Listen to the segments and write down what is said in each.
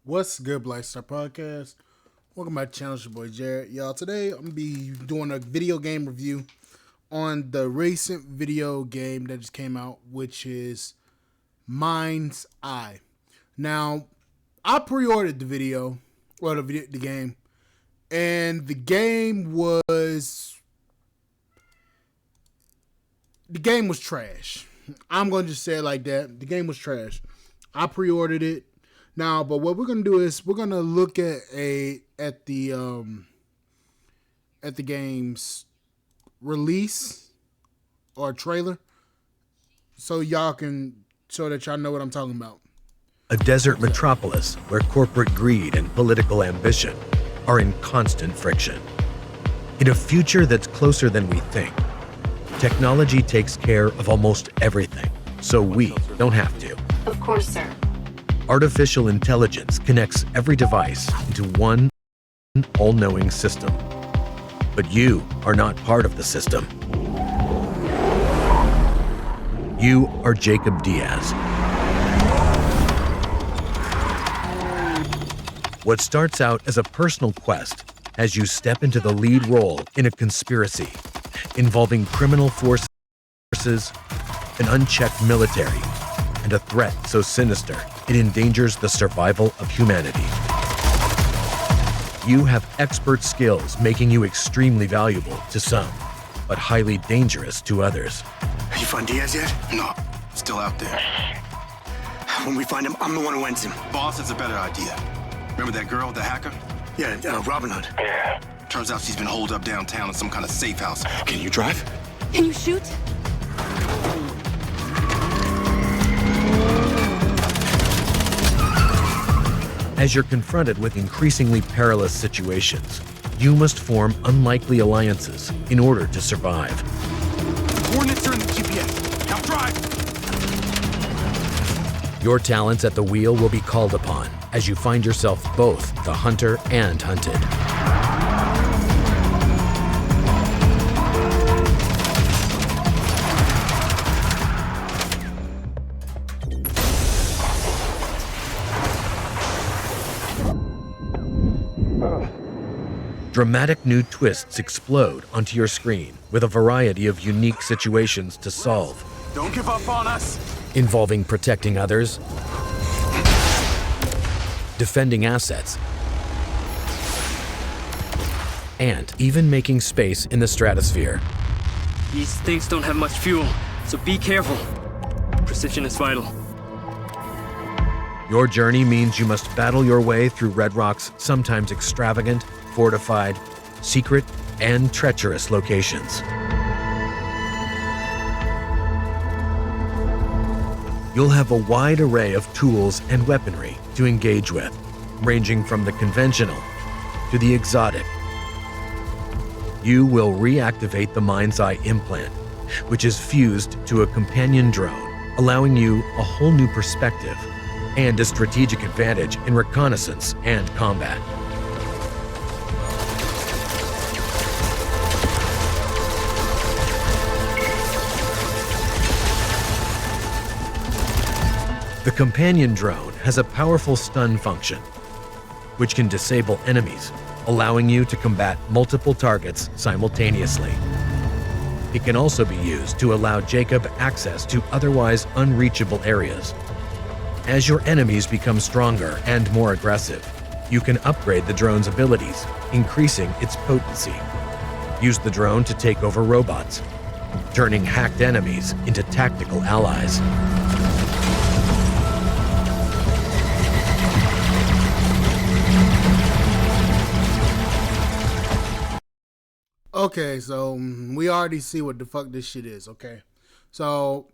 What's good, Black Star Podcast? Welcome back to the channel. It's your boy Jared. Y'all, today I'm going to be doing a video game review on the recent video game that just came out, which is Mindseye. Now, I pre-ordered the the game, and the game was trash. I'm going to just say it like that. The game was trash. I pre-ordered it. Now, but what we're gonna do is we're gonna look at the game's release or trailer, so that y'all know what I'm talking about. A desert metropolis where corporate greed and political ambition are in constant friction. In a future that's closer than we think, technology takes care of almost everything, so we don't have to. Of course, sir. Artificial intelligence connects every device into one all-knowing system. But you are not part of the system. You are Jacob Diaz. What starts out as a personal quest as you step into the lead role in a conspiracy involving criminal forces, an unchecked military, and a threat so sinister it endangers the survival of humanity. You have expert skills making you extremely valuable to some, but highly dangerous to others. You find Diaz yet? No, still out there. When we find him, I'm the one who ends him. Boss has a better idea. Remember that girl, the hacker? Yeah, Robin Hood. Turns out she's been holed up downtown in some kind of safe house. Can you drive? Can you shoot? As you're confronted with increasingly perilous situations, you must form unlikely alliances in order to survive. Coordinates are in the GPS. Now drive! Your talents at the wheel will be called upon as you find yourself both the hunter and hunted. Dramatic new twists explode onto your screen with a variety of unique situations to solve, Don't give up on us! involving protecting others, defending assets, and even making space in the stratosphere. These things don't have much fuel, so be careful. Precision is vital. Your journey means you must battle your way through Red Rock's sometimes extravagant, fortified, secret, and treacherous locations. You'll have a wide array of tools and weaponry to engage with, ranging from the conventional to the exotic. You will reactivate the Mindseye implant, which is fused to a companion drone, allowing you a whole new perspective and a strategic advantage in reconnaissance and combat. The companion drone has a powerful stun function, which can disable enemies, allowing you to combat multiple targets simultaneously. It can also be used to allow Jacob access to otherwise unreachable areas. As your enemies become stronger and more aggressive, you can upgrade the drone's abilities, increasing its potency. Use the drone to take over robots, turning hacked enemies into tactical allies. Okay, so we already see what the fuck this shit is. Okay, so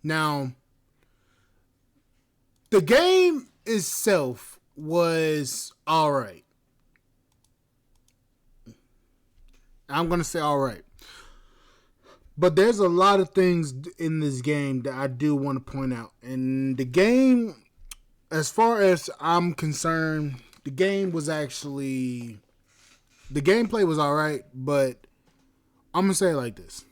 now the game itself was all right. I'm gonna say all right, but there's a lot of things in this game that I do want to point out. And the game, as far as I'm concerned, the gameplay was all right, but I'm gonna say it like this: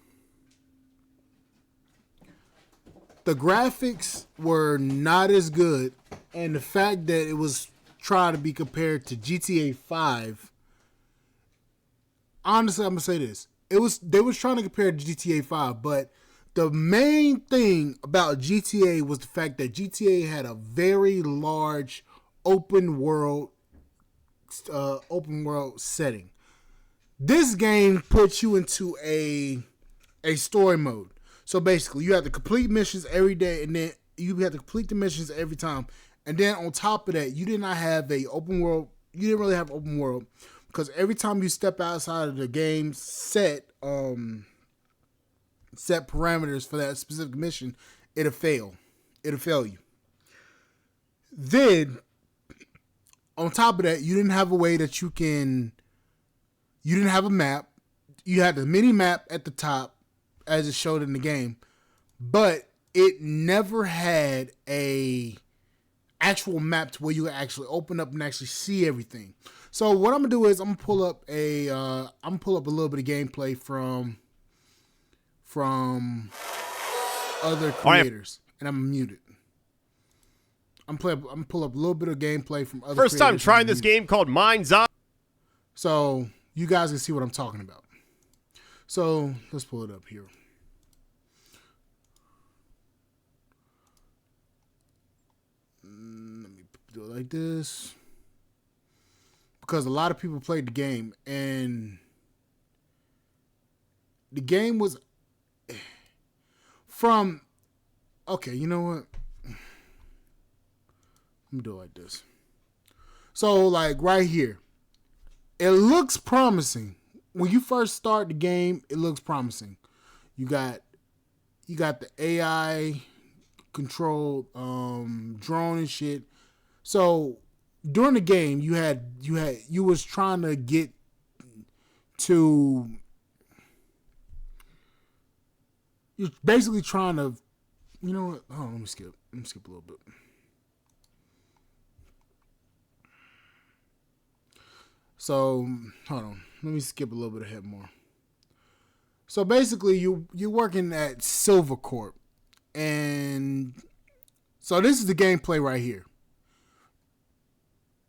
the graphics were not as good And the fact that it was trying to be compared to GTA 5, honestly, I'm gonna say this: they was trying to compare it to GTA 5, but the main thing about GTA was the fact that GTA had a very large open world setting. This game puts you into a story mode. So basically, you have to complete missions every day, and then you have to complete the missions every time. And then on top of that, you did not have a open world. You didn't really have open world because every time you step outside of the game's set parameters for that specific mission, it'll fail. It'll fail you. Then on top of that, you didn't have a way that you didn't have a map. You had the mini map at the top as it showed in the game, but it never had a actual map to where you can actually open up and actually see everything. So what I'm gonna do is I'm gonna pull up a little bit of gameplay from other creators, and I'm muted. I'm pull up a little bit of gameplay from other. First time trying this game called Mindseye. So you guys can see what I'm talking about. So let's pull it up here. Let me do it like this. Because a lot of people played the game, and the game was from... Okay, you know what? Let me do it like this. So, like, right here. It looks promising. When you first start the game, it looks promising. You got the AI controlled drone and shit. So during the game, you was trying to get to. You're basically trying to, you know what? Oh, let me skip a little bit. So hold on. Let me skip a little bit ahead more. So basically, you're working at Silvercorp, and so this is the gameplay right here.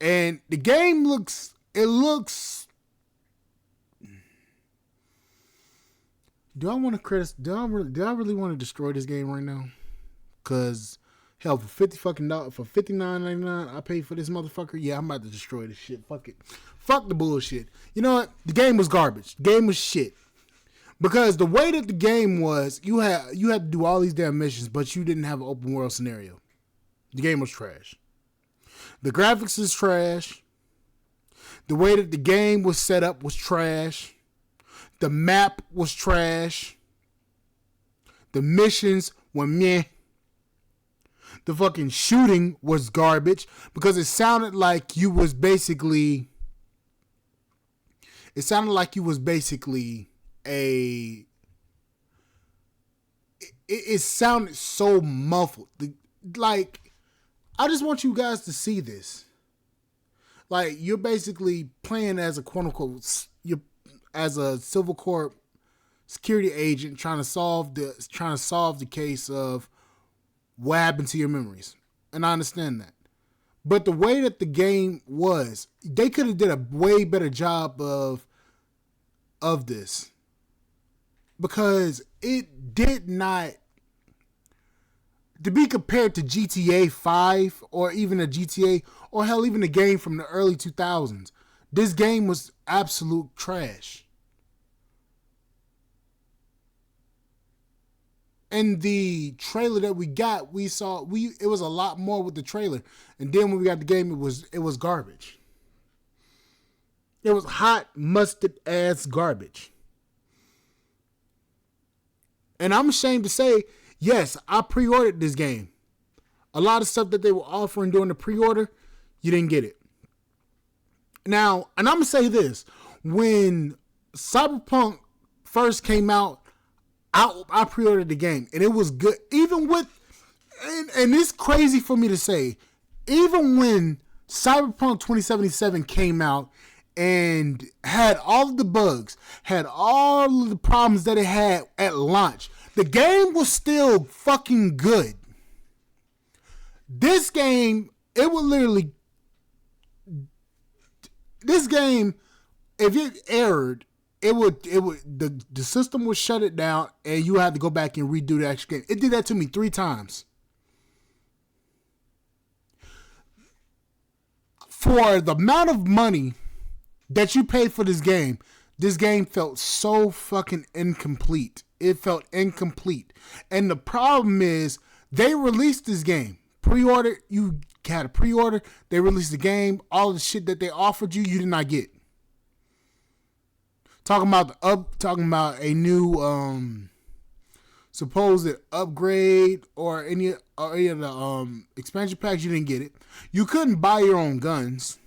And the game looks. Do I want to criticize? Do I really want to destroy this game right now? Cause hell, for $50 for $59.99, I paid for this motherfucker. Yeah, I'm about to destroy this shit. Fuck it. Fuck the bullshit. You know what? The game was garbage. The game was shit. Because the way that the game was, you had to do all these damn missions, but you didn't have an open world scenario. The game was trash. The graphics is trash. The way that the game was set up was trash. The map was trash. The missions were meh. The fucking shooting was garbage because it sounded like you was basically it sounded so muffled. Like, I just want you guys to see this. Like, you're basically playing as a quote unquote, as a Silvercorp security agent trying to solve the case of what happened to your memories. And I understand that. But the way that the game was, they could have did a way better job of this. Because it did not, to be compared to GTA 5 or even a GTA, or hell, even a game from the early 2000s, this game was absolute trash. And the trailer that we got, it was a lot more with the trailer. And then when we got the game, it was garbage. It was hot mustard ass garbage. And I'm ashamed to say, yes, I pre-ordered this game. A lot of stuff that they were offering during the pre-order, you didn't get it. Now, and I'm going to say this. When Cyberpunk first came out, I pre-ordered the game, and it was good. Even with, and it's crazy for me to say, even when Cyberpunk 2077 came out and had all of the bugs, had all of the problems that it had at launch, the game was still fucking good. This game, it would literally, this game, if it erred, the system would shut it down and you had to go back and redo the actual game. It did that to me 3 times. For the amount of money that you paid for this game felt so fucking incomplete. It felt incomplete. And the problem is, they released this game. Pre-order, you had a pre-order, they released the game, all of the shit that they offered you, you did not get. Talking about a new supposed upgrade or any of the expansion packs, you didn't get it. You couldn't buy your own guns.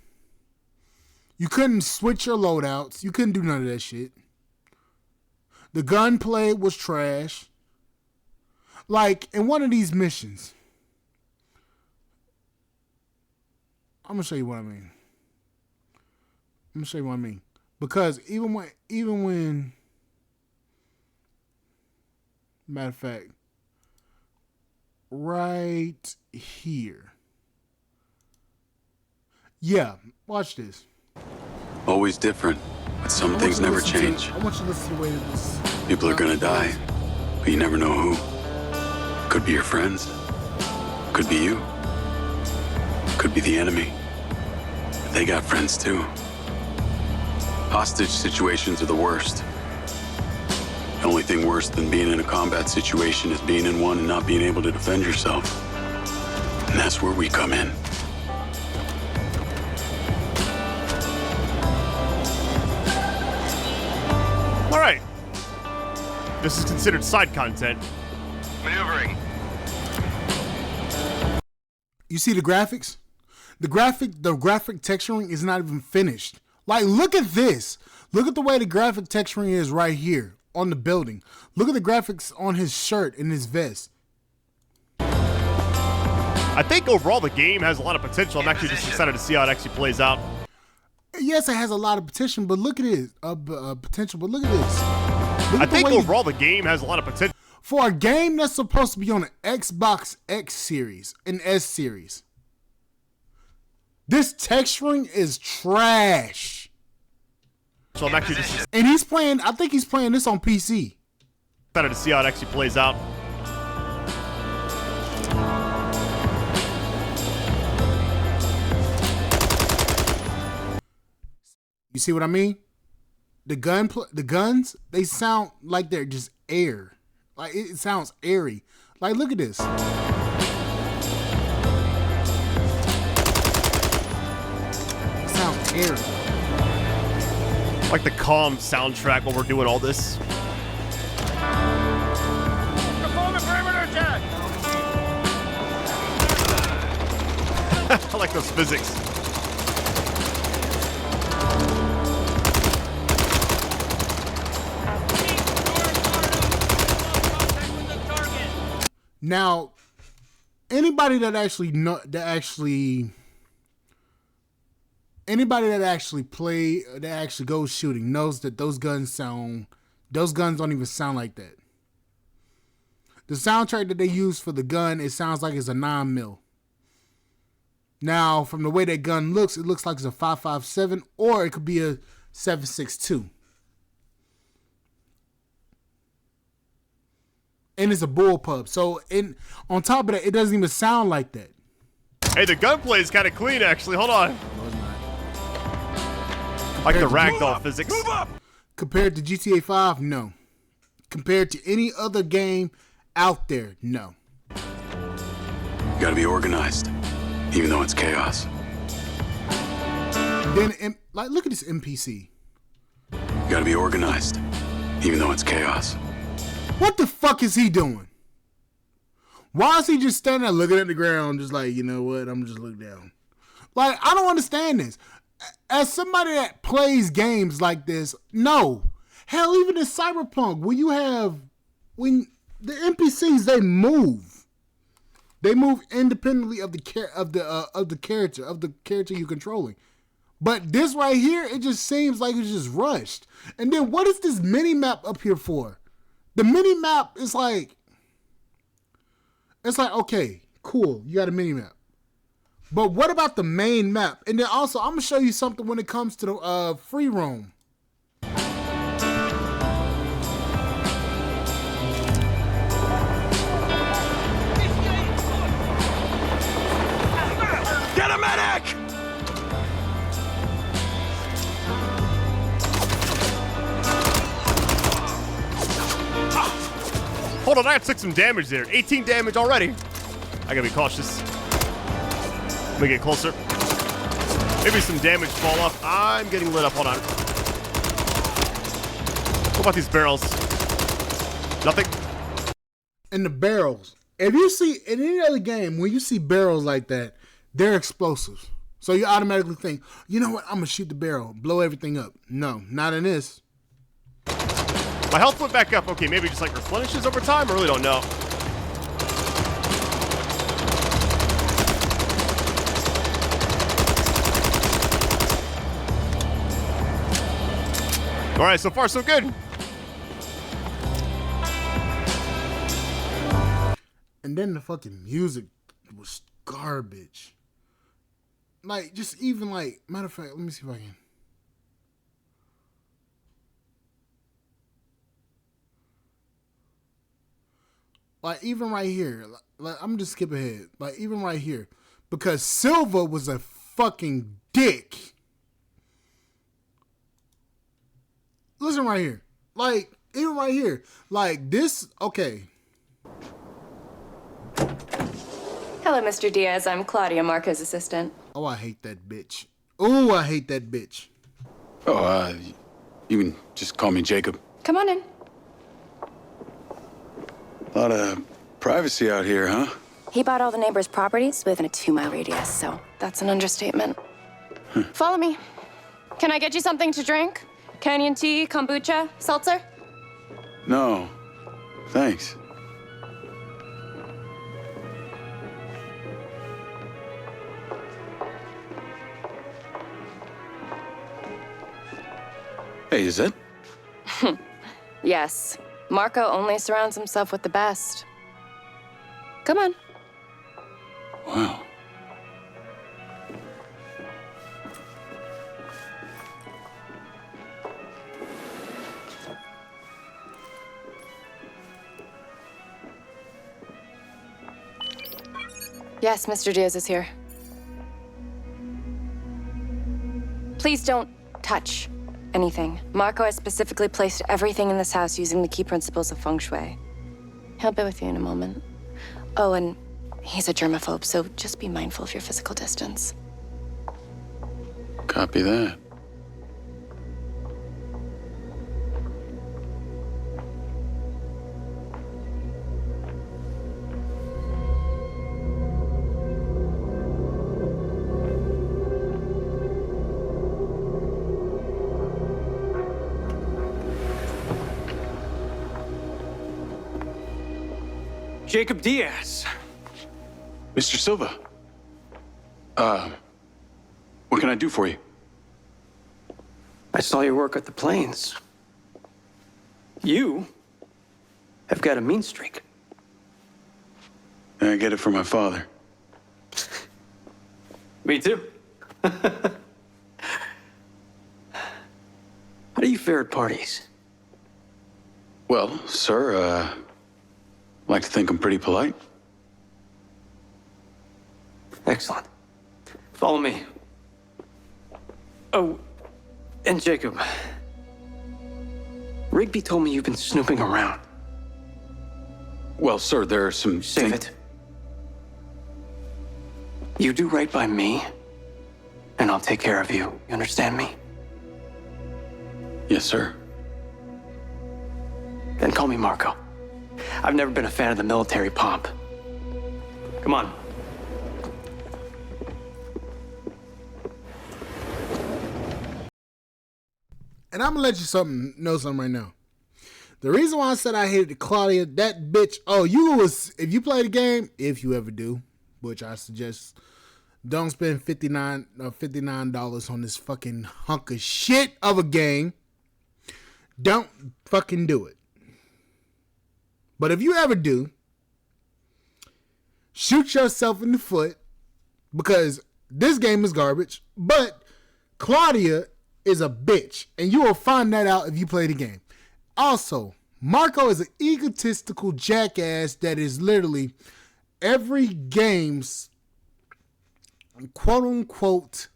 You couldn't switch your loadouts. You couldn't do none of that shit. The gunplay was trash. Like, in one of these missions, I'm going to show you what I mean. Because even when, matter of fact, right here. Yeah, watch this. Always different, but some things never change. I want you to listen to the way this. People are gonna die, but you never know who. Could be your friends. Could be you. Could be the enemy. But they got friends too. Hostage situations are the worst. The only thing worse than being in a combat situation is being in one and not being able to defend yourself. And that's where we come in. All right. This is considered side content. Maneuvering. You see the graphics? The graphic texturing is not even finished. Like, look at this. Look at the way the graphic texturing is right here on the building. Look at the graphics on his shirt and his vest. I think overall the game has a lot of potential. I'm actually just excited to see how it actually plays out. Yes, it has a lot of potential, but look at this. Potential, but look at this. I think overall the game has a lot of potential. For a game that's supposed to be on an Xbox X series, an S series, this texturing is trash. So I'm actually just And I think he's playing this on PC. excited to see how it actually plays out. You see what I mean? The guns, they sound like they're just air. Like, it sounds airy. Like, look at this. It sounds airy. Like the calm soundtrack while we're doing all this. Perform a perimeter attack! I like those physics. Now, anybody that actually goes shooting knows that those guns don't even sound like that. The soundtrack that they use for the gun, it sounds like it's a 9mm. Now, from the way that gun looks, it looks like it's a 5.57 or it could be a 7.62. And it's a bullpup. So, on top of that, it doesn't even sound like that. Hey, the gunplay is kind of clean, actually. Hold on. No, it's not. Like the ragdoll physics. Move up! Compared to GTA 5, no. Compared to any other game out there, no. You gotta be organized, even though it's chaos. Then, like, look at this NPC. You gotta be organized, even though it's chaos. What the fuck is he doing? Why is he just standing there looking at the ground, just like, you know what, I'm just looking down? Like, I don't understand this. As somebody that plays games like this, no. Hell, even in Cyberpunk, when the NPCs, they move. They move independently of the character you're controlling. But this right here, it just seems like it's just rushed. And then what is this mini map up here for? The mini map is like, okay, cool, you got a mini map. But what about the main map? And then also, I'm gonna show you something when it comes to the free roam. Get a medic! Hold on, I took some damage there. 18 damage already. I gotta be cautious. Let me get closer. Maybe some damage fall off. I'm getting lit up. Hold on. What about these barrels? Nothing. And the barrels. If you see in any other game, when you see barrels like that, they're explosives. So you automatically think, you know what? I'm gonna shoot the barrel, blow everything up. No, not in this. My health went back up. Okay, maybe it just like replenishes over time. I really don't know. All right, so far so good. And then the fucking music was garbage. Like, just even like, matter of fact, let me see if I can. Like, even right here, like I'm just skip ahead. Like, even right here, because Silva was a fucking dick. Listen right here. Like, even right here. Like, this, okay. Hello, Mr. Diaz. I'm Claudia, Marco's assistant. Oh, I hate that bitch. Oh, I hate that bitch. Oh, you can just call me Jacob. Come on in. A lot of privacy out here, huh? He bought all the neighbors' properties within a 2-mile radius, so that's an understatement. Follow me. Can I get you something to drink? Canyon tea, kombucha, seltzer? No, thanks. Hey, is that? Yes. Marco only surrounds himself with the best. Come on. Wow. Yes, Mr. Diaz is here. Please don't touch anything. Marco has specifically placed everything in this house using the key principles of feng shui. He'll be with you in a moment. Oh, and he's a germaphobe, so just be mindful of your physical distance. Copy that. Jacob Diaz. Mr. Silva. What can I do for you? I saw your work at the Plains. You have got a mean streak. I get it from my father. Me too. How do you fare at parties? Well, sir, like to think I'm pretty polite. Excellent. Follow me. Oh, and Jacob. Rigby told me you've been snooping around. Well, sir, there are some... Save it. You do right by me, and I'll take care of you. You understand me? Yes, sir. Then call me Marco. I've never been a fan of the military pomp. Come on. And I'm gonna let you know something right now. The reason why I said I hated Claudia, that bitch. Oh, if you play the game, if you ever do, which I suggest, don't spend $59 on this fucking hunk of shit of a game. Don't fucking do it. But if you ever do, shoot yourself in the foot because this game is garbage, but Claudia is a bitch, and you will find that out if you play the game. Also, Marco is an egotistical jackass that is literally every game's quote-unquote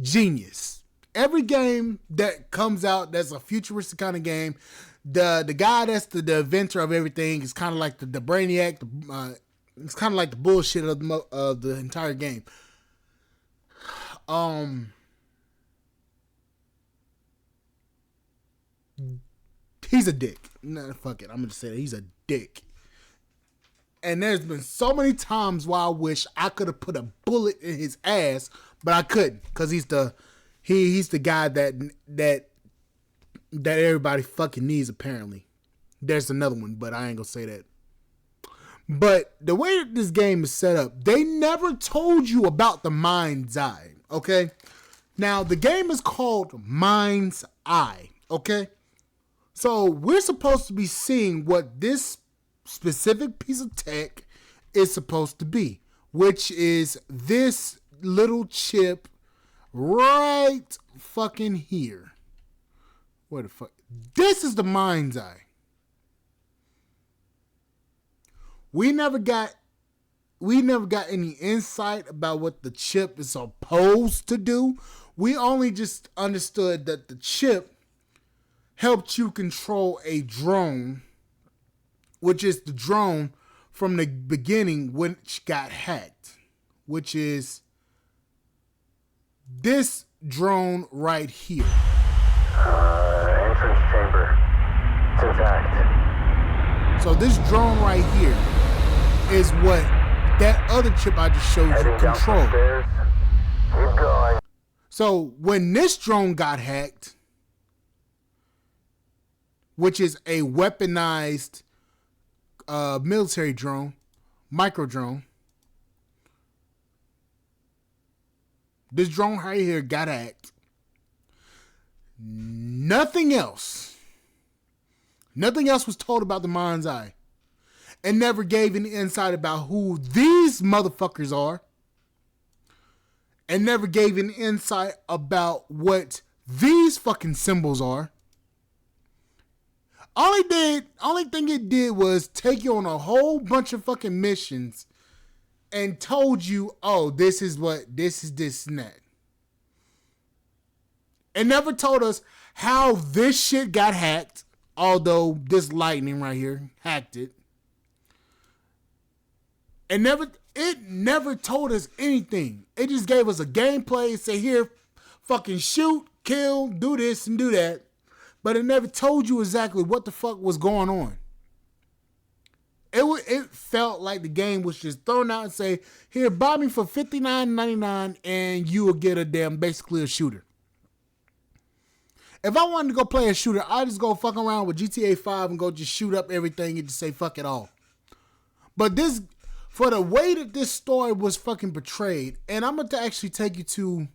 genius. Every game that comes out that's a futuristic kind of game, the guy that's the inventor of everything is kind of like the brainiac. It's kind of like the bullshit of the entire game. He's a dick. Nah, fuck it. I'm gonna say that he's a dick. And there's been so many times where I wish I could have put a bullet in his ass, but I couldn't, because he's the guy that everybody fucking needs, apparently. There's another one, but I ain't gonna say that. But the way that this game is set up, they never told you about the Mindseye, okay? Now, the game is called Mindseye, okay? So we're supposed to be seeing what this specific piece of tech is supposed to be, which is this little chip right fucking here. Where the fuck? This is the Mindseye. We never got any insight about what the chip is supposed to do. We only just understood that the chip helped you control a drone, which is the drone from the beginning which got hacked, which is this drone right here. Entrance chamber. It's intact. So this drone right here is what that other chip I just showed you control. Keep going. So when this drone got hacked, which is a weaponized military drone, micro drone. This drone right here got hacked. Nothing else was told about the Mindseye. And never gave any insight about who these motherfuckers are. And never gave any insight about what these fucking symbols are. Only thing it did was take you on a whole bunch of fucking missions and told you, oh, this is this and that. And never told us how this shit got hacked, although this lightning right here hacked it. And it never told us anything. It just gave us a gameplay, say here, fucking shoot, kill, do this and do that. But it never told you exactly what the fuck was going on. It felt like the game was just thrown out and say, here, buy me for $59.99 and you will get basically a shooter. If I wanted to go play a shooter, I'd just go fuck around with GTA 5 and go just shoot up everything and just say fuck it all. But for the way that this story was fucking portrayed, and I'm going to actually take you to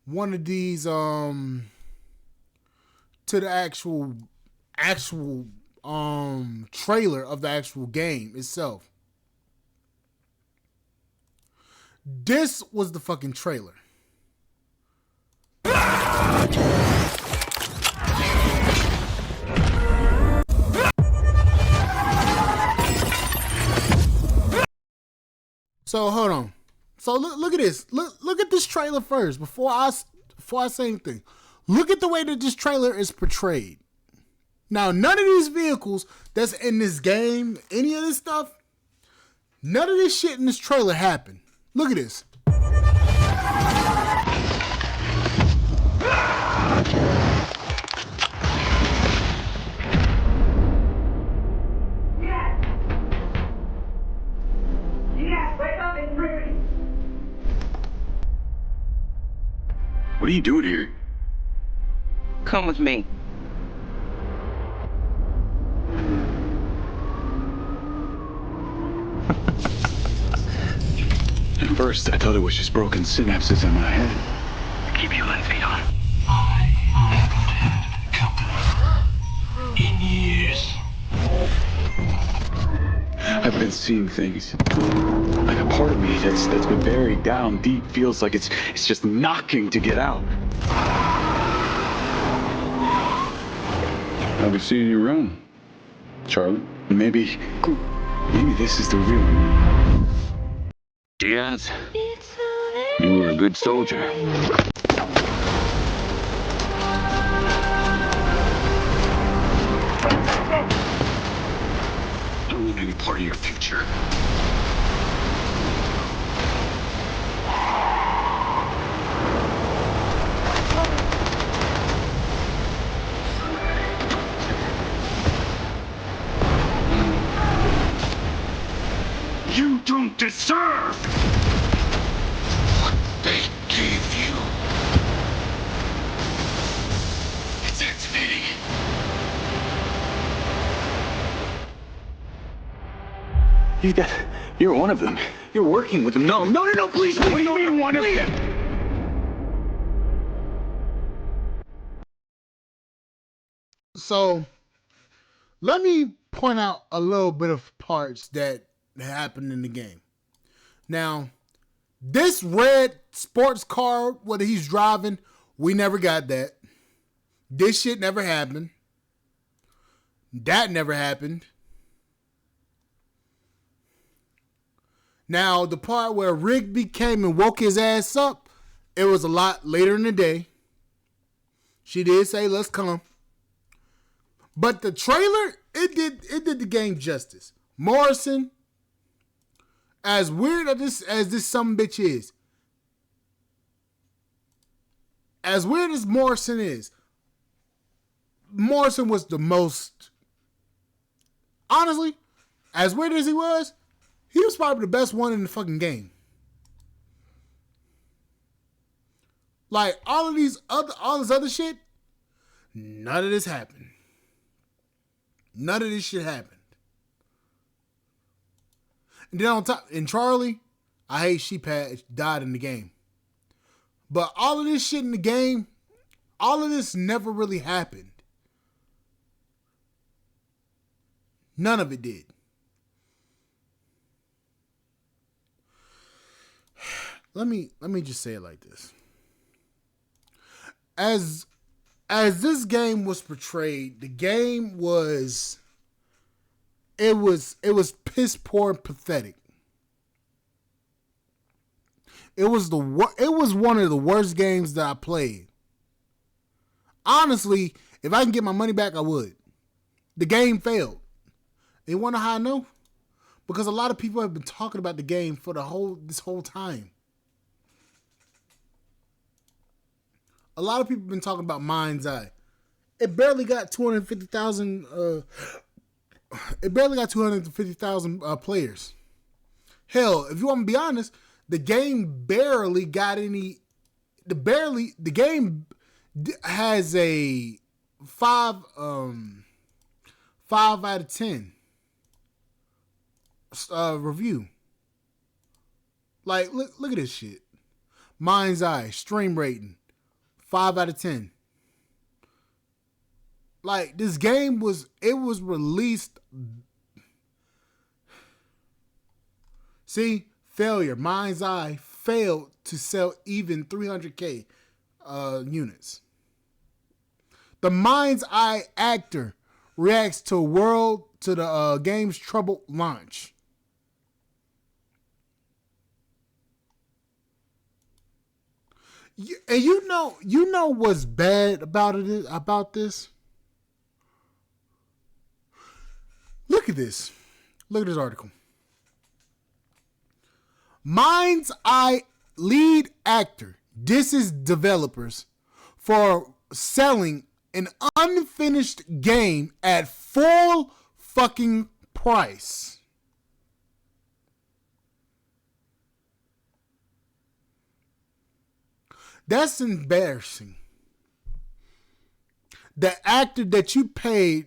one of these, to the actual trailer of the actual game itself. This was the fucking trailer. So hold on. So look at this. Look at this trailer first before I say anything. Look at the way that this trailer is portrayed. Now, none of these vehicles that's in this game, any of this stuff, none of this shit in this trailer happened. Look at this. What are you doing here? Come with me. At first, I thought it was just broken synapses in my head. Keep your lens feet on. I haven't had company in years. I've been seeing things. Like a part of me that's been buried down deep feels like it's just knocking to get out. I'll be seeing you around, Charlie. Maybe this is the real Diaz. You were a good soldier. I don't want any part of your future. You don't deserve what they gave you. It's activating. You're one of them. You're working with them. No, please. What do you mean one of them? So, let me point out a little bit of parts that happened in the game. Now, this red sports car, what he's driving, we never got that. This shit never happened. That never happened. Now, the part where Rigby came and woke his ass up, it was a lot later in the day. She did say, let's come. But the trailer, it did the game justice. Morrison, as weird as this sumbitch is, as weird as Morrison is, Morrison was the most, honestly, as weird as he was probably the best one in the fucking game. Like, all this other shit, none of this happened. None of this shit happened. And then on top, and Charlie, I hate she died in the game. But all of this shit in the game, all of this never really happened. None of it did. Let me just say it like this. As this game was portrayed, the game was piss poor and pathetic. It was one of the worst games that I played. Honestly, if I can get my money back, I would. The game failed. You wanna know how I know? Because a lot of people have been talking about the game for this whole time. A lot of people have been talking about Mindseye. It barely got 250,000. It barely got 250,000 players. Hell, if you want to be honest, the game barely got any. The game has a 5 out of 10 review. Like, look at this shit. Mindseye stream rating 5 out of 10. Like, this game was released. See, failure. Mindseye failed to sell even 300K units. The Mindseye actor reacts to the game's troubled launch. And you know what's bad about this? Look at this. Look at this article. Mindseye lead actor disses developers for selling an unfinished game at full fucking price. That's embarrassing. The actor that you paid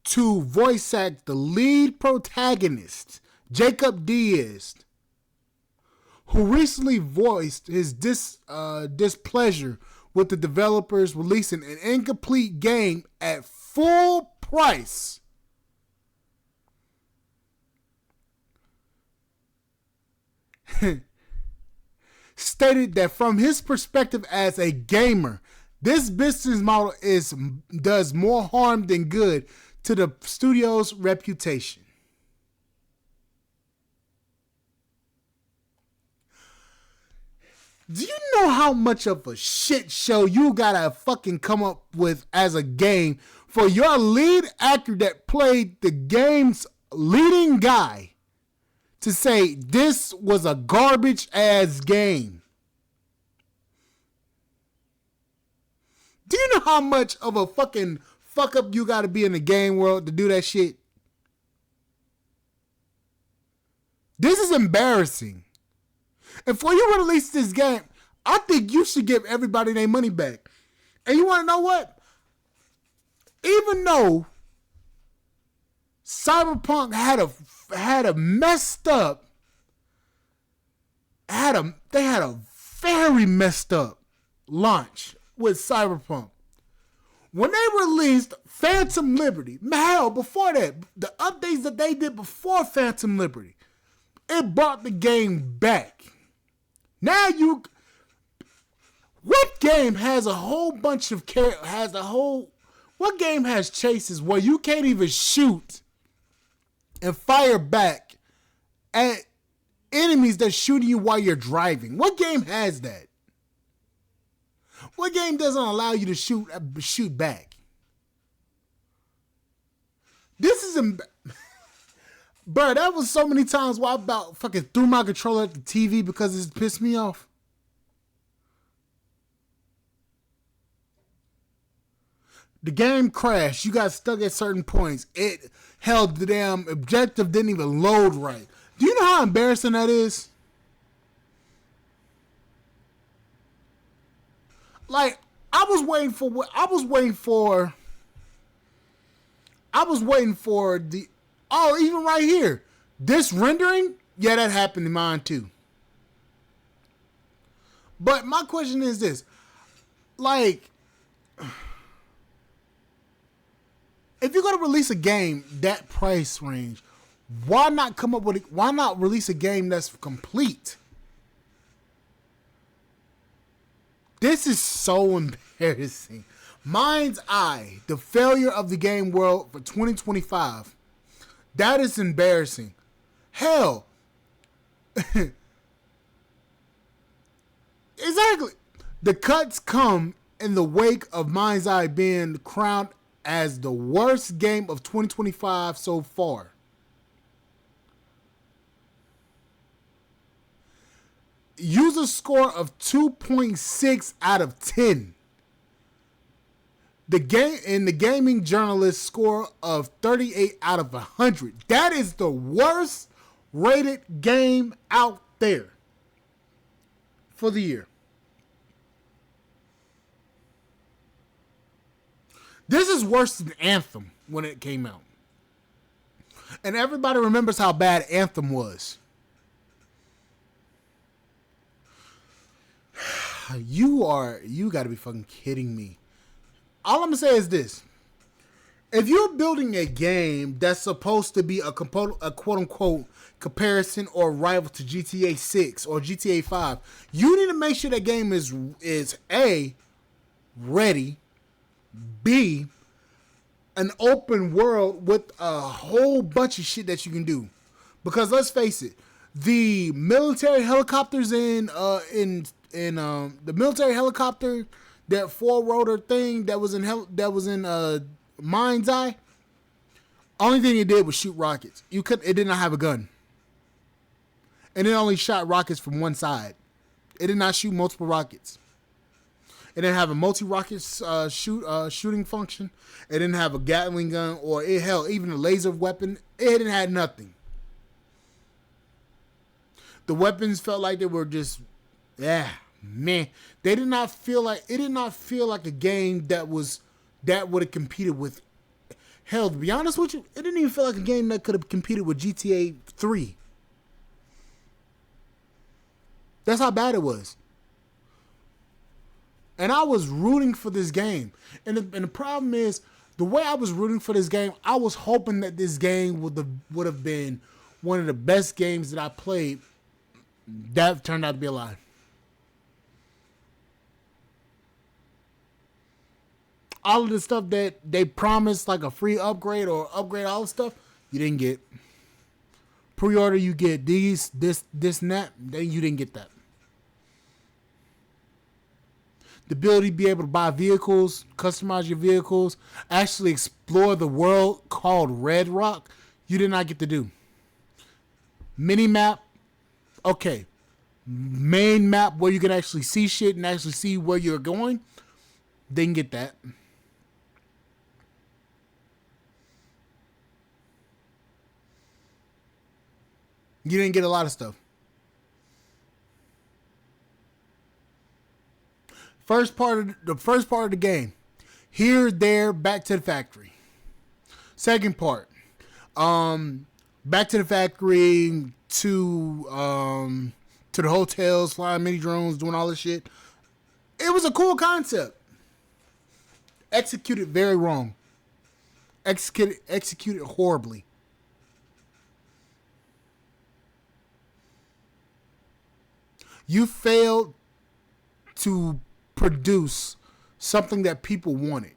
to voice act the lead protagonist, Jacob Diaz, who recently voiced his displeasure with the developers releasing an incomplete game at full price. stated that from his perspective as a gamer, this business model does more harm than good to the studio's reputation. Do you know how much of a shit show you gotta fucking come up with as a game for your lead actor that played the game's leading guy to say this was a garbage ass game? Do you know how much of a fucking fuck up you gotta be in the game world to do that shit? This is embarrassing. And for you to release this game, I think you should give everybody their money back. And you want to know what? Even though Cyberpunk had a messed up, they had a very messed up launch with Cyberpunk. When they released Phantom Liberty, hell, before that, the updates that they did before Phantom Liberty, it brought the game back. Now what game has a whole bunch of what game has chases where you can't even shoot and fire back at enemies that's shooting you while you're driving? What game has that? What game doesn't allow you to shoot back? This is bro, that was so many times where I about fucking threw my controller at the TV because it pissed me off. The game crashed. You got stuck at certain points. The damn objective didn't even load right. Do you know how embarrassing that is? Like, I was waiting for the, oh, even right here, this rendering, yeah, that happened to mine too. But my question is this, like, if you're gonna release a game that price range, why not release a game that's complete? This is so embarrassing. Mindseye, the failure of the game world for 2025. That is embarrassing. Hell. Exactly. The cuts come in the wake of Mindseye being crowned as the worst game of 2025 so far. User score of 2.6 out of 10. The gaming journalist score of 38 out of 100. That is the worst rated game out there for the year. This is worse than Anthem when it came out. And everybody remembers how bad Anthem was. You gotta be fucking kidding me. All I'm gonna say is this. If you're building a game that's supposed to be a quote unquote comparison or rival to GTA 6 or GTA 5, you need to make sure that game is A, ready, B, an open world with a whole bunch of shit that you can do. Because let's face it, the military helicopters the military helicopter, that 4-rotor thing that was in Mindseye, only thing it did was shoot rockets. It did not have a gun. And it only shot rockets from one side. It did not shoot multiple rockets. It didn't have a multi-rocket shooting function. It didn't have a Gatling gun or even a laser weapon. It didn't have nothing. The weapons felt like they were just, man. It did not feel like a game that would have competed with. Hell, to be honest with you, it didn't even feel like a game that could have competed with GTA 3. That's how bad it was. And I was rooting for this game. And the problem is, the way I was rooting for this game, I was hoping that this game would have been one of the best games that I played That turned out to be a lie. All of the stuff that they promised, like a free upgrade or upgrade all the stuff, you didn't get. Pre-order, you get this, and that. Then you didn't get that. The ability to be able to buy vehicles, customize your vehicles, actually explore the world called Red Rock, you did not get to do. Mini map, okay. Main map where you can actually see shit and actually see where you're going, didn't get that. You didn't get a lot of stuff. First part of the game, here, there, back to the factory. Second part, back to the factory, to the hotels, flying mini drones, doing all this shit. It was a cool concept. Executed very wrong. Executed horribly. You failed to produce something that people wanted.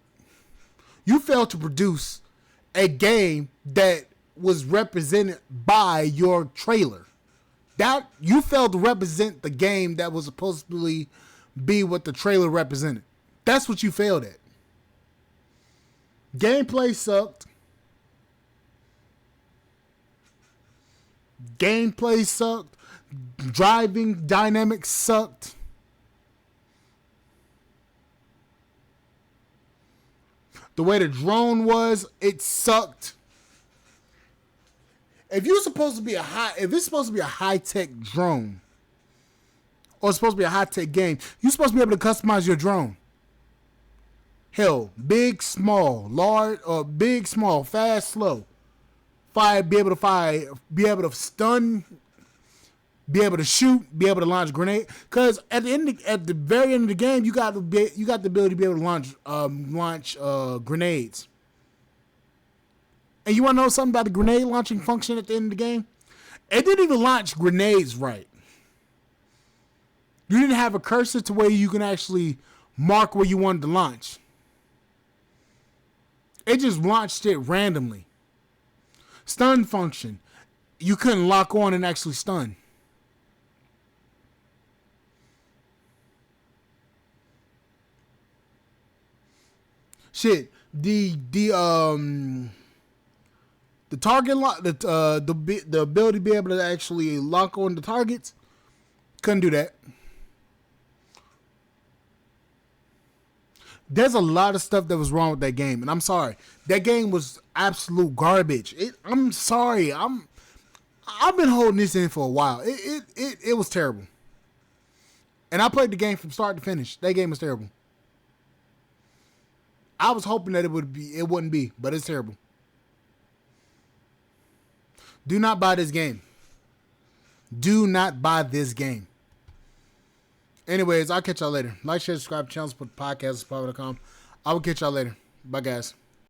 You failed to produce a game that was represented by your trailer. That you failed to represent the game that was supposed to be what the trailer represented. That's what you failed at. Gameplay sucked. Gameplay sucked. Driving dynamics sucked. The way the drone was, it sucked. If it's supposed to be a high-tech drone, or it's supposed to be a high-tech game, you're supposed to be able to customize your drone. Hell, big, small, large, or big, small, fast, slow. Be able to stun, be able to shoot, be able to launch grenade. Because at the very end of the game, you got the ability to be able to launch grenades. And you want to know something about the grenade launching function at the end of the game? It didn't even launch grenades right. You didn't have a cursor to where you can actually mark where you wanted to launch. It just launched it randomly. Stun function. You couldn't lock on and actually stun. Shit. The target lock, the ability to be able to actually lock on the targets, couldn't do that. There's a lot of stuff that was wrong with that game, and I'm sorry. That game was absolute garbage. I'm sorry. I've been holding this in for a while. It was terrible. And I played the game from start to finish. That game was terrible. I was hoping that it wouldn't be, but it's terrible. Do not buy this game. Do not buy this game. Anyways, I'll catch y'all later. Like, share, subscribe to the channel, support the podcast, support.com. I will catch y'all later. Bye, guys.